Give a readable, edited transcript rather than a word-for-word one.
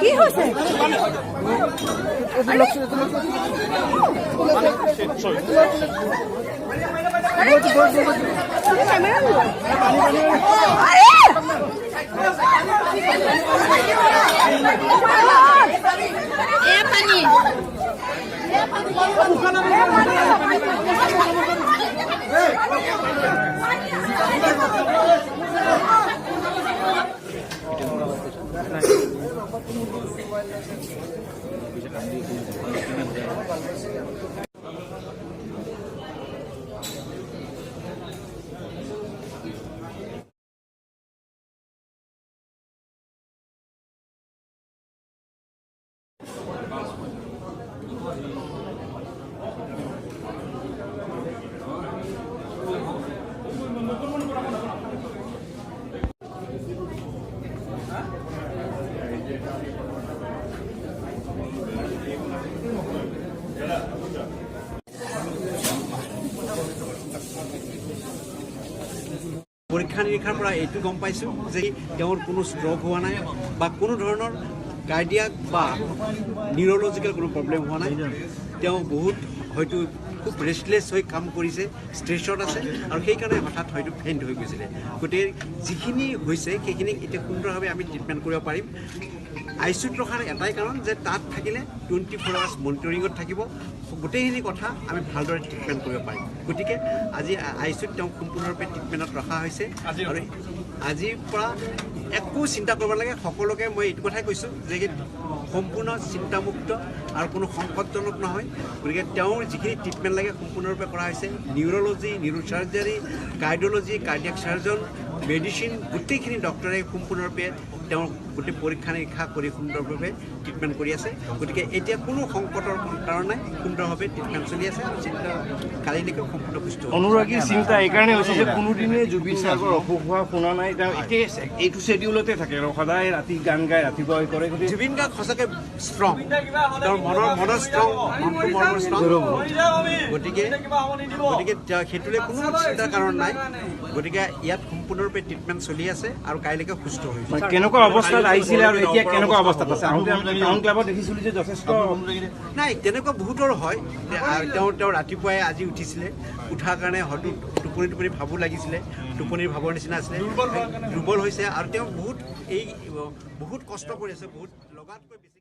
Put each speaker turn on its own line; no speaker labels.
কি হৈছে?
পৰীক্ষা নিৰীক্ষাৰ পৰা এইটো গম পাইছোঁ যে তেওঁৰ কোনো ষ্ট্ৰক হোৱা নাই বা কোনো ধৰণৰ কাৰ্ডিয়াক বা নিউৰলজিকেল কোনো প্ৰব্লেম হোৱা নাই। তেওঁ বহুত হয়তো খুব ৰেষ্টলেছ হৈ কাম কৰিছে, ষ্ট্ৰেছত আছে আৰু সেইকাৰণে হঠাৎ হয়তো ফেইণ্ট হৈ গৈছিলে। গতিকে যিখিনি হৈছে সেইখিনি এতিয়া সুন্দৰভাৱে আমি ট্ৰিটমেণ্ট কৰিব পাৰিম। ICUত ৰখাৰ এটাই কাৰণ যে তাত থাকিলে 24 আৱাৰ্ছ মনিটৰিঙত থাকিব, গোটেইখিনি কথা আমি ভালদৰে ট্ৰিটমেণ্ট কৰিব পাৰিম। গতিকে আজি ICUত তেওঁক সম্পূৰ্ণৰূপে ট্ৰিটমেণ্টত ৰখা হৈছে আৰু আজিৰ পৰা একো চিন্তা কৰিব নালাগে। সকলোকে মই এইটো কথাই কৈছোঁ যে সম্পূৰ্ণ চিন্তামুক্ত আৰু কোনো সংকটজনক নহয়। গতিকে তেওঁৰ যিখিনি ট্ৰিটমেণ্ট লাগে সম্পূৰ্ণৰূপে কৰা হৈছে। নিউৰলজি, neurosurgery, cardiology, cardiac surgeon, medicine গোটেইখিনি ডক্টৰে সম্পূৰ্ণৰূপে তেওঁ গোটেই পৰীক্ষা নিৰীক্ষা কৰি সুন্দৰভাৱে ট্ৰিটমেণ্ট কৰি আছে। গতিকে এতিয়া কোনো সংকটৰ কাৰণ নাই, সুন্দৰভাৱে ট্ৰিটমেণ্ট চলি আছে আৰু চিন্তা কালিলৈকে সম্পূৰ্ণ সুস্থ।
অনুৰাগীৰ চিন্তা এইকাৰণে হৈছে যে কোনোদিনে জুবিন গাৰ্গৰ অসুখ হোৱা শুনা নাই। তেওঁ এতিয়া এইটো শ্বেডিউলতে থাকে আৰু সদায় ৰাতি গান গায়, ৰাতিপুৱা কৰে। গতিকে
জুবিন গাৰ্গ সঁচাকৈ ষ্ট্ৰং, তেওঁৰ মনৰ ষ্ট্ৰং, মনটো মনৰ ষ্ট্ৰং। গতিকে সেইটোলৈ কোনো চিন্তাৰ কাৰণ নাই। গতিকে ইয়াত সম্পূৰ্ণৰূপে ট্ৰিটমেণ্ট চলি আছে আৰু কাইলৈকে সুস্থ হৈছে।
কেনেকুৱা অৱস্থাত আহিছিলে আৰু এতিয়া কেনেকুৱা অৱস্থাত আছে? টাউন ক্লাবত দেখিছিলোঁ যে যথেষ্ট
নাই, তেনেকুৱা বহুতৰ হয়। তেওঁ ৰাতিপুৱাই আজি উঠিছিলে, উঠাৰ কাৰণে হয়তো টোপনি ভাবো লাগিছিলে, টোপনিৰ ভাবৰ নিচিনা আছিলে, দুৰ্বল হৈছে আৰু তেওঁ বহুত কষ্ট কৰি আছে, বহুত লগাতকৈ বেছি।